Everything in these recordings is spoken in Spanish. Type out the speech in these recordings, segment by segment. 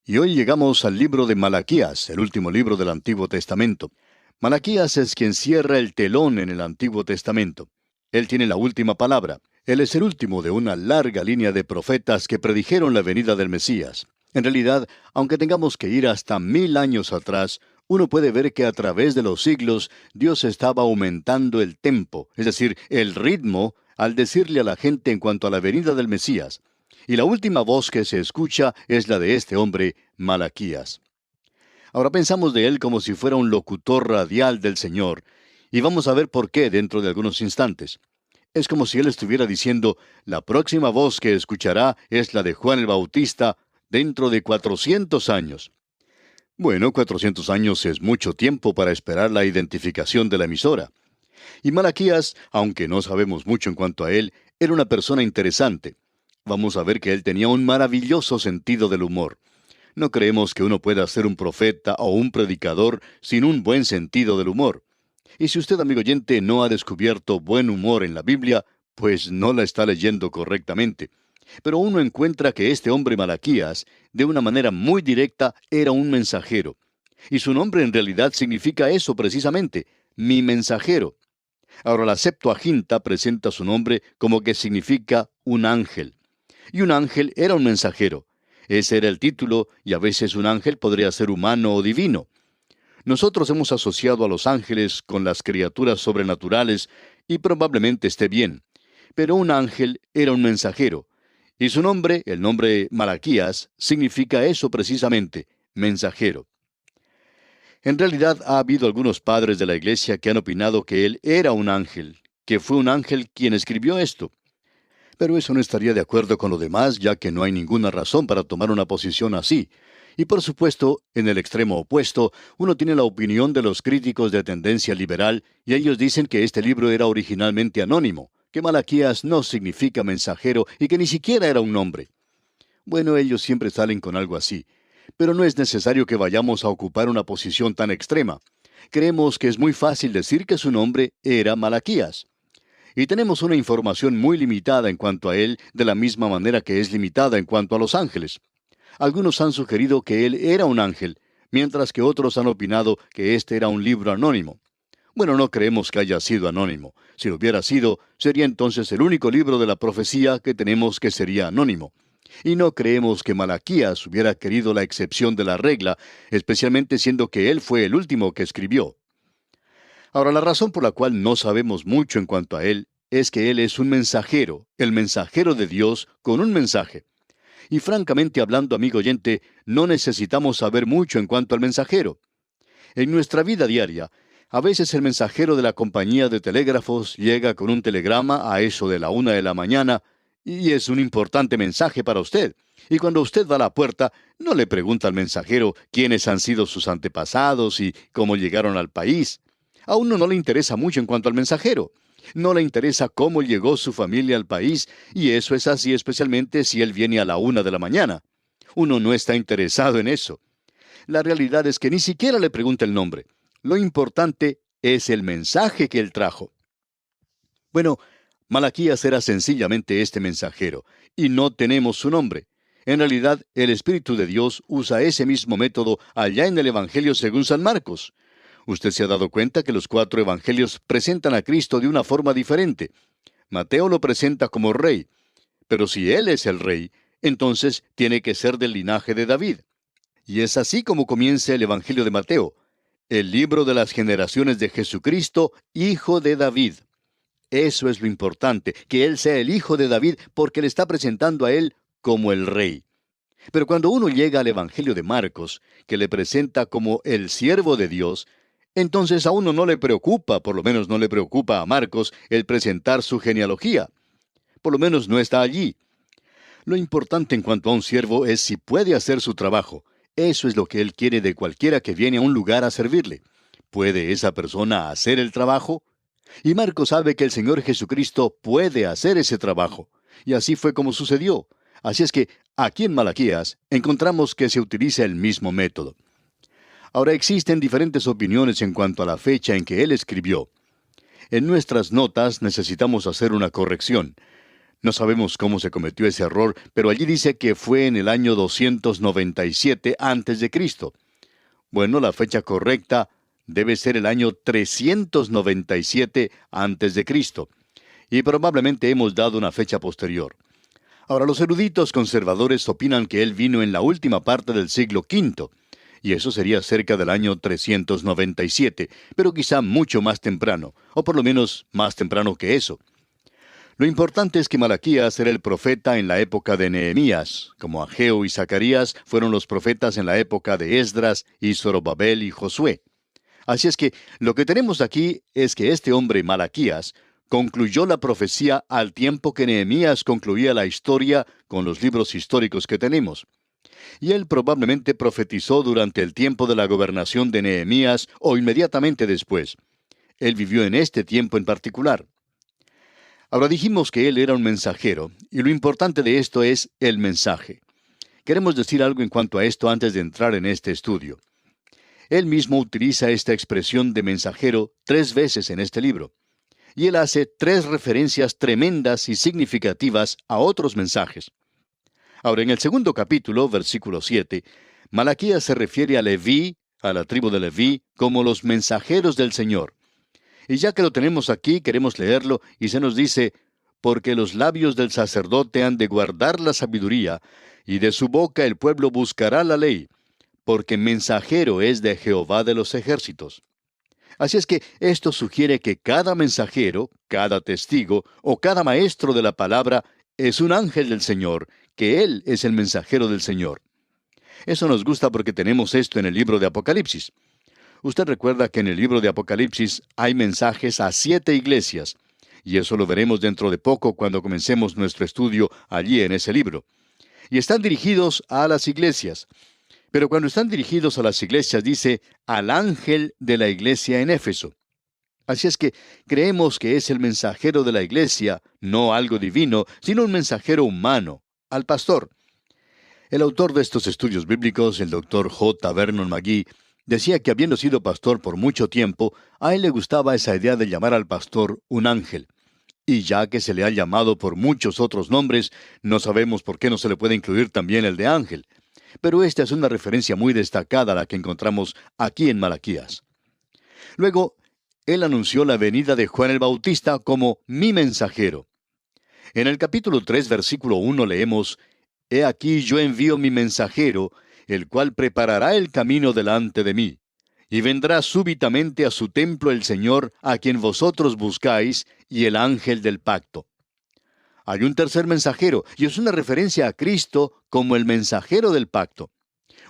Y hoy llegamos al libro de Malaquías, el último libro del Antiguo Testamento. Malaquías es quien cierra el telón en el Antiguo Testamento. Él tiene la última palabra. Él es el último de una larga línea de profetas que predijeron la venida del Mesías. En realidad, aunque tengamos que ir hasta 1000 años atrás, uno puede ver que a través de los siglos Dios estaba aumentando el tempo, es decir, el ritmo, al decirle a la gente en cuanto a la venida del Mesías. Y la última voz que se escucha es la de este hombre, Malaquías. Ahora pensamos de él como si fuera un locutor radial del Señor, y vamos a ver por qué dentro de algunos instantes. Es como si él estuviera diciendo, la próxima voz que escuchará es la de Juan el Bautista dentro de 400 años. Bueno, 400 años es mucho tiempo para esperar la identificación de la emisora. Y Malaquías, aunque no sabemos mucho en cuanto a él, era una persona interesante. Vamos a ver que él tenía un maravilloso sentido del humor. No creemos que uno pueda ser un profeta o un predicador sin un buen sentido del humor. Y si usted, amigo oyente, no ha descubierto buen humor en la Biblia, pues no la está leyendo correctamente. Pero uno encuentra que este hombre Malaquías, de una manera muy directa, era un mensajero. Y su nombre en realidad significa eso precisamente, mi mensajero. Ahora la Septuaginta presenta su nombre como que significa un ángel. Y un ángel era un mensajero. Ese era el título, y a veces un ángel podría ser humano o divino. Nosotros hemos asociado a los ángeles con las criaturas sobrenaturales, y probablemente esté bien. Pero un ángel era un mensajero. Y su nombre, el nombre Malaquías, significa eso precisamente, mensajero. En realidad ha habido algunos padres de la iglesia que han opinado que él era un ángel, que fue un ángel quien escribió esto. Pero eso no estaría de acuerdo con lo demás, ya que no hay ninguna razón para tomar una posición así. Y por supuesto, en el extremo opuesto, uno tiene la opinión de los críticos de tendencia liberal, y ellos dicen que este libro era originalmente anónimo, que Malaquías no significa mensajero y que ni siquiera era un nombre. Bueno, ellos siempre salen con algo así. Pero no es necesario que vayamos a ocupar una posición tan extrema. Creemos que es muy fácil decir que su nombre era Malaquías. Y tenemos una información muy limitada en cuanto a él, de la misma manera que es limitada en cuanto a los ángeles. Algunos han sugerido que él era un ángel, mientras que otros han opinado que este era un libro anónimo. Bueno, no creemos que haya sido anónimo. Si lo hubiera sido, sería entonces el único libro de la profecía que tenemos que sería anónimo. Y no creemos que Malaquías hubiera querido la excepción de la regla, especialmente siendo que él fue el último que escribió. Ahora, la razón por la cual no sabemos mucho en cuanto a él es que él es un mensajero, el mensajero de Dios con un mensaje. Y francamente hablando, amigo oyente, no necesitamos saber mucho en cuanto al mensajero. En nuestra vida diaria, a veces el mensajero de la compañía de telégrafos llega con un telegrama a eso de la 1 de la mañana y es un importante mensaje para usted. Y cuando usted va a la puerta, no le pregunta al mensajero quiénes han sido sus antepasados y cómo llegaron al país. A uno no le interesa mucho en cuanto al mensajero. No le interesa cómo llegó su familia al país, y eso es así especialmente si él viene a la 1 de la mañana. Uno no está interesado en eso. La realidad es que ni siquiera le pregunta el nombre. Lo importante es el mensaje que él trajo. Bueno, Malaquías era sencillamente este mensajero, y no tenemos su nombre. En realidad, el Espíritu de Dios usa ese mismo método allá en el Evangelio según San Marcos. Usted se ha dado cuenta que los 4 evangelios presentan a Cristo de una forma diferente. Mateo lo presenta como rey, pero si Él es el rey, entonces tiene que ser del linaje de David. Y es así como comienza el Evangelio de Mateo, el libro de las generaciones de Jesucristo, hijo de David. Eso es lo importante, que Él sea el hijo de David porque le está presentando a Él como el rey. Pero cuando uno llega al Evangelio de Marcos, que le presenta como el siervo de Dios, entonces a uno no le preocupa, por lo menos no le preocupa a Marcos, el presentar su genealogía. Por lo menos no está allí. Lo importante en cuanto a un siervo es si puede hacer su trabajo. Eso es lo que él quiere de cualquiera que viene a un lugar a servirle. ¿Puede esa persona hacer el trabajo? Y Marcos sabe que el Señor Jesucristo puede hacer ese trabajo. Y así fue como sucedió. Así es que aquí en Malaquías encontramos que se utiliza el mismo método. Ahora existen diferentes opiniones en cuanto a la fecha en que él escribió. En nuestras notas necesitamos hacer una corrección. No sabemos cómo se cometió ese error, pero allí dice que fue en el año 297 antes de Cristo. Bueno, la fecha correcta debe ser el año 397 antes de Cristo, y probablemente hemos dado una fecha posterior. Ahora, los eruditos conservadores opinan que él vino en la última parte del siglo V, y eso sería cerca del año 397, pero quizá mucho más temprano, o por lo menos más temprano que eso. Lo importante es que Malaquías era el profeta en la época de Nehemías, como Ageo y Zacarías fueron los profetas en la época de Esdras y Zorobabel y Josué. Así es que lo que tenemos aquí es que este hombre Malaquías concluyó la profecía al tiempo que Nehemías concluía la historia con los libros históricos que tenemos. Y él probablemente profetizó durante el tiempo de la gobernación de Nehemías o inmediatamente después. Él vivió en este tiempo en particular. Ahora dijimos que él era un mensajero, y lo importante de esto es el mensaje. Queremos decir algo en cuanto a esto antes de entrar en este estudio. Él mismo utiliza esta expresión de mensajero 3 veces en este libro, y él hace 3 referencias tremendas y significativas a otros mensajes. Ahora, en el segundo capítulo, versículo 7, Malaquías se refiere a Leví, a la tribu de Leví, como los mensajeros del Señor. Y ya que lo tenemos aquí, queremos leerlo, y se nos dice, porque los labios del sacerdote han de guardar la sabiduría, y de su boca el pueblo buscará la ley, porque mensajero es de Jehová de los ejércitos. Así es que esto sugiere que cada mensajero, cada testigo o cada maestro de la palabra es un ángel del Señor, que Él es el mensajero del Señor. Eso nos gusta porque tenemos esto en el libro de Apocalipsis. Usted recuerda que en el libro de Apocalipsis hay mensajes a 7 iglesias, y eso lo veremos dentro de poco cuando comencemos nuestro estudio allí en ese libro. Y están dirigidos a las iglesias. Pero cuando están dirigidos a las iglesias dice al ángel de la iglesia en Éfeso. Así es que creemos que es el mensajero de la iglesia, no algo divino, sino un mensajero humano, al pastor. El autor de estos estudios bíblicos, el doctor J. Vernon McGee, decía que habiendo sido pastor por mucho tiempo, a él le gustaba esa idea de llamar al pastor un ángel. Y ya que se le ha llamado por muchos otros nombres, no sabemos por qué no se le puede incluir también el de ángel. Pero esta es una referencia muy destacada a la que encontramos aquí en Malaquías. Luego, él anunció la venida de Juan el Bautista como mi mensajero. En el capítulo 3, versículo 1 leemos, He aquí yo envío mi mensajero, el cual preparará el camino delante de mí. Y vendrá súbitamente a su templo el Señor, a quien vosotros buscáis, y el ángel del pacto. Hay un tercer mensajero, y es una referencia a Cristo como el mensajero del pacto.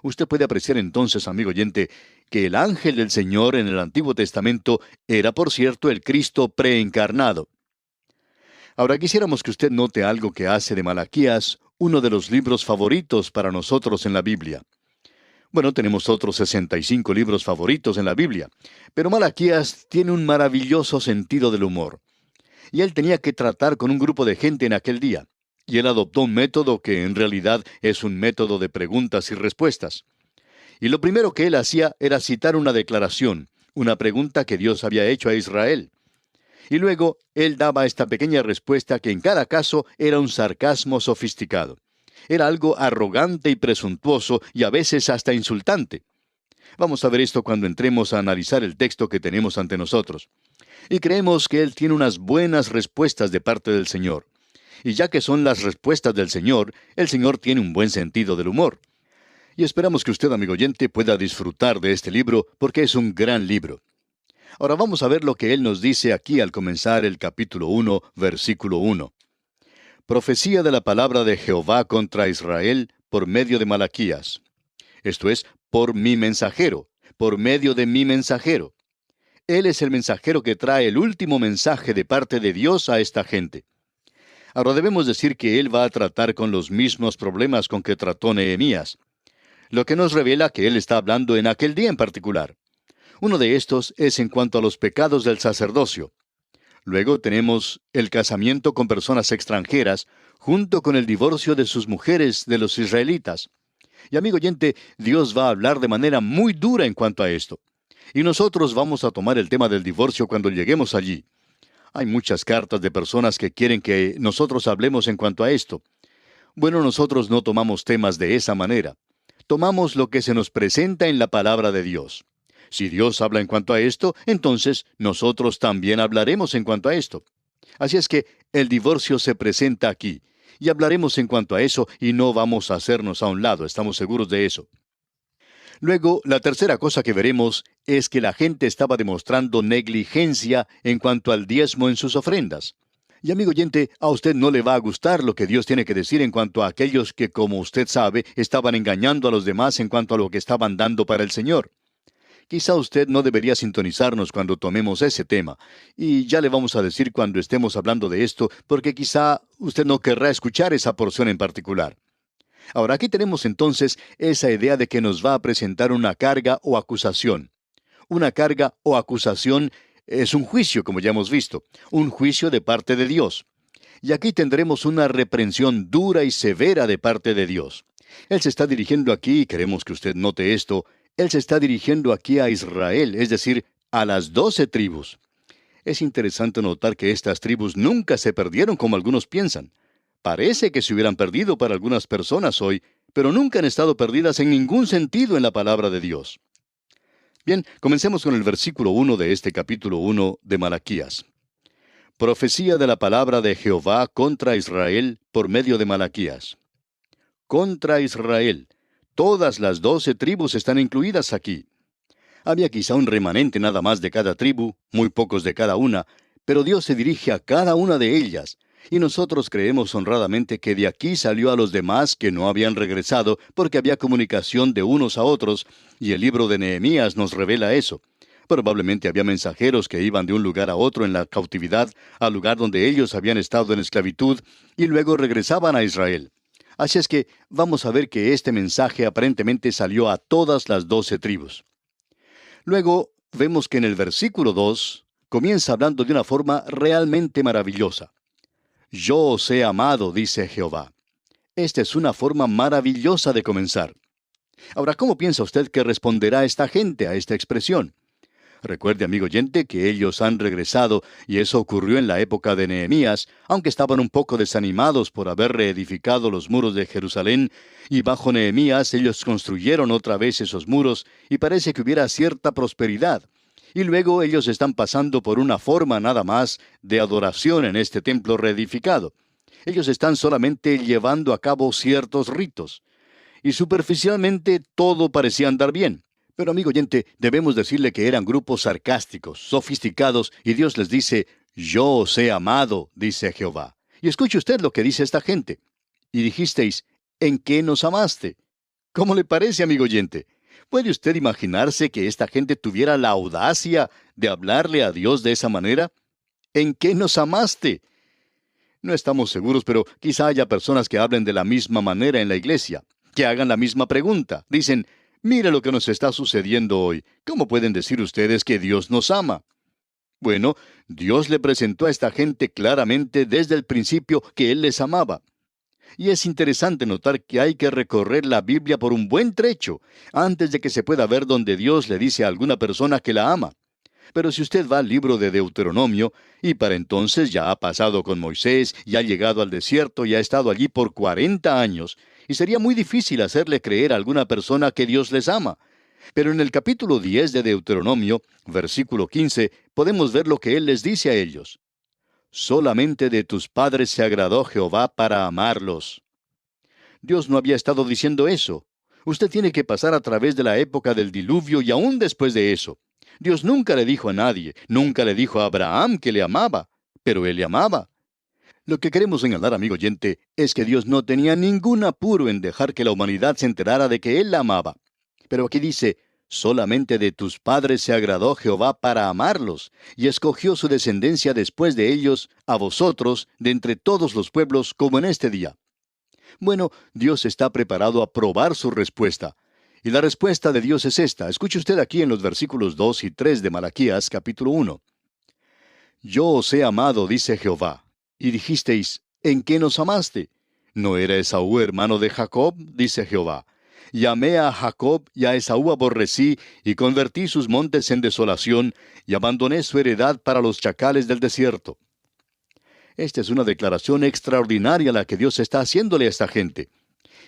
Usted puede apreciar entonces, amigo oyente, que el ángel del Señor en el Antiguo Testamento era, por cierto, el Cristo preencarnado. Ahora quisiéramos que usted note algo que hace de Malaquías uno de los libros favoritos para nosotros en la Biblia. Bueno, tenemos otros 65 libros favoritos en la Biblia, pero Malaquías tiene un maravilloso sentido del humor. Y él tenía que tratar con un grupo de gente en aquel día. Y él adoptó un método que en realidad es un método de preguntas y respuestas. Y lo primero que él hacía era citar una declaración, una pregunta que Dios había hecho a Israel. Y luego él daba esta pequeña respuesta que en cada caso era un sarcasmo sofisticado. Era algo arrogante y presuntuoso y a veces hasta insultante. Vamos a ver esto cuando entremos a analizar el texto que tenemos ante nosotros. Y creemos que él tiene unas buenas respuestas de parte del Señor. Y ya que son las respuestas del Señor, el Señor tiene un buen sentido del humor. Y esperamos que usted, amigo oyente, pueda disfrutar de este libro porque es un gran libro. Ahora vamos a ver lo que él nos dice aquí al comenzar el capítulo 1, versículo 1. Profecía de la palabra de Jehová contra Israel por medio de Malaquías. Esto es, por mi mensajero, por medio de mi mensajero. Él es el mensajero que trae el último mensaje de parte de Dios a esta gente. Ahora debemos decir que él va a tratar con los mismos problemas con que trató Nehemías, lo que nos revela que él está hablando en aquel día en particular. Uno de estos es en cuanto a los pecados del sacerdocio. Luego tenemos el casamiento con personas extranjeras, junto con el divorcio de sus mujeres de los israelitas. Y amigo oyente, Dios va a hablar de manera muy dura en cuanto a esto. Y nosotros vamos a tomar el tema del divorcio cuando lleguemos allí. Hay muchas cartas de personas que quieren que nosotros hablemos en cuanto a esto. Bueno, nosotros no tomamos temas de esa manera. Tomamos lo que se nos presenta en la palabra de Dios. Si Dios habla en cuanto a esto, entonces nosotros también hablaremos en cuanto a esto. Así es que el divorcio se presenta aquí, y hablaremos en cuanto a eso y no vamos a hacernos a un lado, estamos seguros de eso. Luego, la tercera cosa que veremos es que la gente estaba demostrando negligencia en cuanto al diezmo en sus ofrendas. Y amigo oyente, a usted no le va a gustar lo que Dios tiene que decir en cuanto a aquellos que, como usted sabe, estaban engañando a los demás en cuanto a lo que estaban dando para el Señor. Quizá usted no debería sintonizarnos cuando tomemos ese tema, y ya le vamos a decir cuando estemos hablando de esto, porque quizá usted no querrá escuchar esa porción en particular. Ahora, aquí tenemos entonces esa idea de que nos va a presentar una carga o acusación. Una carga o acusación es un juicio, como ya hemos visto, un juicio de parte de Dios. Y aquí tendremos una reprensión dura y severa de parte de Dios. Él se está dirigiendo aquí, y queremos que usted note esto, Él se está dirigiendo aquí a Israel, es decir, a las 12 tribus. Es interesante notar que estas tribus nunca se perdieron como algunos piensan. Parece que se hubieran perdido para algunas personas hoy, pero nunca han estado perdidas en ningún sentido en la palabra de Dios. Bien, comencemos con el versículo 1 de este capítulo 1 de Malaquías. Profecía de la palabra de Jehová contra Israel por medio de Malaquías. Contra Israel. Todas las 12 tribus están incluidas aquí. Había quizá un remanente nada más de cada tribu, muy pocos de cada una, pero Dios se dirige a cada una de ellas, y nosotros creemos honradamente que de aquí salió a los demás que no habían regresado porque había comunicación de unos a otros, y el libro de Nehemías nos revela eso. Probablemente había mensajeros que iban de un lugar a otro en la cautividad, al lugar donde ellos habían estado en esclavitud, y luego regresaban a Israel. Así es que vamos a ver que este mensaje aparentemente salió a todas las 12 tribus. Luego vemos que en el versículo 2 comienza hablando de una forma realmente maravillosa. Yo os he amado, dice Jehová. Esta es una forma maravillosa de comenzar. Ahora, ¿cómo piensa usted que responderá esta gente a esta expresión? Recuerde, amigo oyente, que ellos han regresado, y eso ocurrió en la época de Nehemías, aunque estaban un poco desanimados por haber reedificado los muros de Jerusalén, y bajo Nehemías ellos construyeron otra vez esos muros, y parece que hubiera cierta prosperidad. Y luego ellos están pasando por una forma nada más de adoración en este templo reedificado. Ellos están solamente llevando a cabo ciertos ritos. Y superficialmente todo parecía andar bien. Pero amigo oyente, debemos decirle que eran grupos sarcásticos, sofisticados, y Dios les dice, yo os he amado, dice Jehová. Y escuche usted lo que dice esta gente. Y dijisteis, ¿en qué nos amaste? ¿Cómo le parece, amigo oyente? ¿Puede usted imaginarse que esta gente tuviera la audacia de hablarle a Dios de esa manera? ¿En qué nos amaste? No estamos seguros, pero quizá haya personas que hablen de la misma manera en la iglesia, que hagan la misma pregunta. Dicen, mire lo que nos está sucediendo hoy. ¿Cómo pueden decir ustedes que Dios nos ama? Bueno, Dios le presentó a esta gente claramente desde el principio que Él les amaba. Y es interesante notar que hay que recorrer la Biblia por un buen trecho antes de que se pueda ver donde Dios le dice a alguna persona que la ama. Pero si usted va al libro de Deuteronomio, y para entonces ya ha pasado con Moisés, y ha llegado al desierto y ha estado allí por 40 años, y sería muy difícil hacerle creer a alguna persona que Dios les ama. Pero en el capítulo 10 de Deuteronomio, versículo 15, podemos ver lo que Él les dice a ellos. Solamente de tus padres se agradó Jehová para amarlos. Dios no había estado diciendo eso. Usted tiene que pasar a través de la época del diluvio y aún después de eso. Dios nunca le dijo a nadie, nunca le dijo a Abraham que le amaba, pero Él le amaba. Lo que queremos señalar, amigo oyente, es que Dios no tenía ningún apuro en dejar que la humanidad se enterara de que Él la amaba. Pero aquí dice, solamente de tus padres se agradó Jehová para amarlos, y escogió su descendencia después de ellos, a vosotros, de entre todos los pueblos, como en este día. Bueno, Dios está preparado a probar su respuesta. Y la respuesta de Dios es esta. Escuche usted aquí en los versículos 2 y 3 de Malaquías, capítulo 1. Yo os he amado, dice Jehová. Y dijisteis, ¿en qué nos amaste? ¿No era Esaú hermano de Jacob? Dice Jehová. y amé a Jacob y a Esaú aborrecí, y convertí sus montes en desolación, y abandoné su heredad para los chacales del desierto. Esta es una declaración extraordinaria la que Dios está haciéndole a esta gente.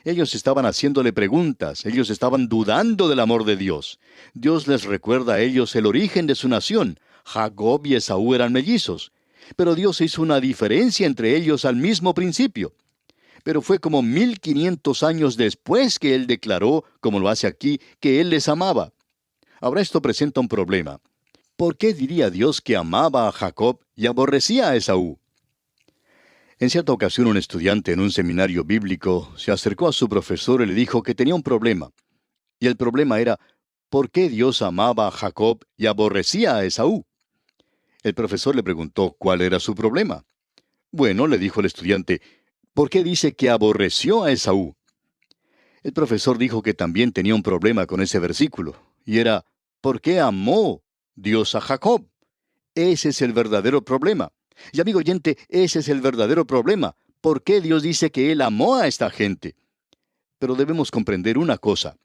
Ellos estaban haciéndole preguntas, ellos estaban dudando del amor de Dios. Dios les recuerda a ellos el origen de su nación. Jacob y Esaú eran mellizos, pero Dios hizo una diferencia entre ellos al mismo principio. Pero fue como 1500 años después que Él declaró, como lo hace aquí, que Él les amaba. Ahora esto presenta un problema. ¿Por qué diría Dios que amaba a Jacob y aborrecía a Esaú? En cierta ocasión un estudiante en un seminario bíblico se acercó a su profesor y le dijo que tenía un problema. Y el problema era, ¿por qué Dios amaba a Jacob y aborrecía a Esaú? El profesor le preguntó cuál era su problema. Bueno, le dijo el estudiante, ¿por qué dice que aborreció a Esaú? El profesor dijo que también tenía un problema con ese versículo, y era, ¿por qué amó Dios a Jacob? Ese es el verdadero problema. Y amigo oyente, ese es el verdadero problema. ¿Por qué Dios dice que Él amó a esta gente? Pero debemos comprender una cosa.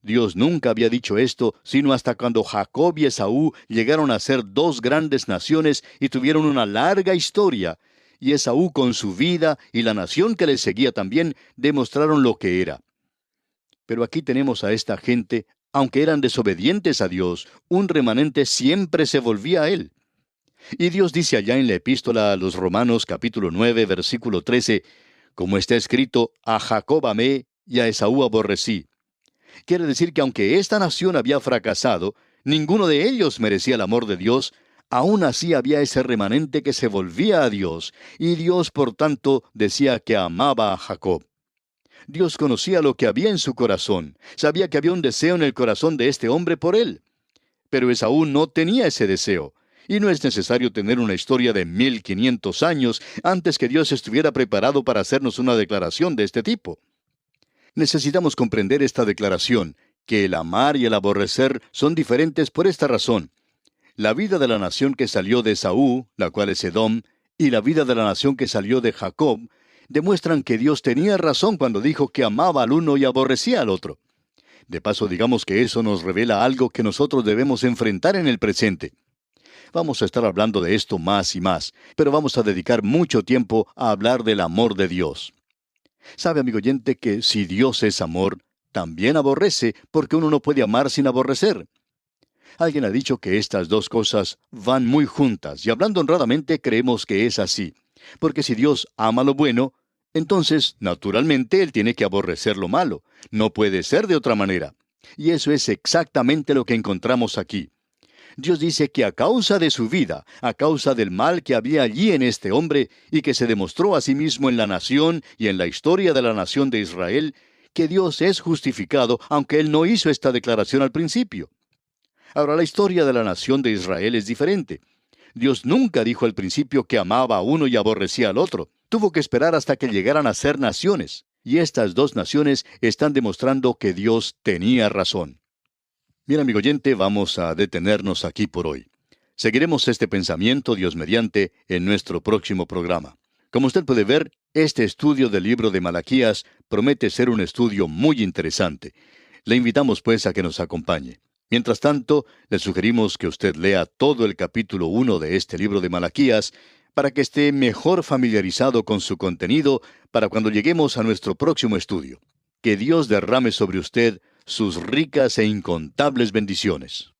Dios nunca había dicho esto, sino hasta cuando Jacob y Esaú llegaron a ser dos grandes naciones y tuvieron una larga historia. Y Esaú con su vida y la nación que le seguía también demostraron lo que era. Pero aquí tenemos a esta gente, aunque eran desobedientes a Dios, un remanente siempre se volvía a Él. Y Dios dice allá en la epístola a los Romanos capítulo 9, versículo 13, como está escrito, a Jacob amé y a Esaú aborrecí. Quiere decir que aunque esta nación había fracasado, ninguno de ellos merecía el amor de Dios, aún así había ese remanente que se volvía a Dios, y Dios por tanto decía que amaba a Jacob. Dios conocía lo que había en su corazón, sabía que había un deseo en el corazón de este hombre por él. Pero Esaú no tenía ese deseo. Y no es necesario tener una historia de 1500 años antes que Dios estuviera preparado para hacernos una declaración de este tipo. Necesitamos comprender esta declaración, que el amar y el aborrecer son diferentes por esta razón. La vida de la nación que salió de Esaú, la cual es Edom, y la vida de la nación que salió de Jacob, demuestran que Dios tenía razón cuando dijo que amaba al uno y aborrecía al otro. De paso, digamos que eso nos revela algo que nosotros debemos enfrentar en el presente. Vamos a estar hablando de esto más y más, pero vamos a dedicar mucho tiempo a hablar del amor de Dios. Sabe, amigo oyente, que si Dios es amor, también aborrece, porque uno no puede amar sin aborrecer. Alguien ha dicho que estas dos cosas van muy juntas, y hablando honradamente creemos que es así. Porque si Dios ama lo bueno, entonces, naturalmente, Él tiene que aborrecer lo malo. No puede ser de otra manera. Y eso es exactamente lo que encontramos aquí. Dios dice que a causa de su vida, a causa del mal que había allí en este hombre y que se demostró a sí mismo en la nación y en la historia de la nación de Israel, que Dios es justificado, aunque Él no hizo esta declaración al principio. Ahora, la historia de la nación de Israel es diferente. Dios nunca dijo al principio que amaba a uno y aborrecía al otro. Tuvo que esperar hasta que llegaran a ser naciones. Y estas dos naciones están demostrando que Dios tenía razón. Bien, amigo oyente, vamos a detenernos aquí por hoy. Seguiremos este pensamiento, Dios mediante, en nuestro próximo programa. Como usted puede ver, este estudio del libro de Malaquías promete ser un estudio muy interesante. Le invitamos pues a que nos acompañe. Mientras tanto, le sugerimos que usted lea todo el capítulo 1 de este libro de Malaquías para que esté mejor familiarizado con su contenido para cuando lleguemos a nuestro próximo estudio. Que Dios derrame sobre usted sus ricas e incontables bendiciones.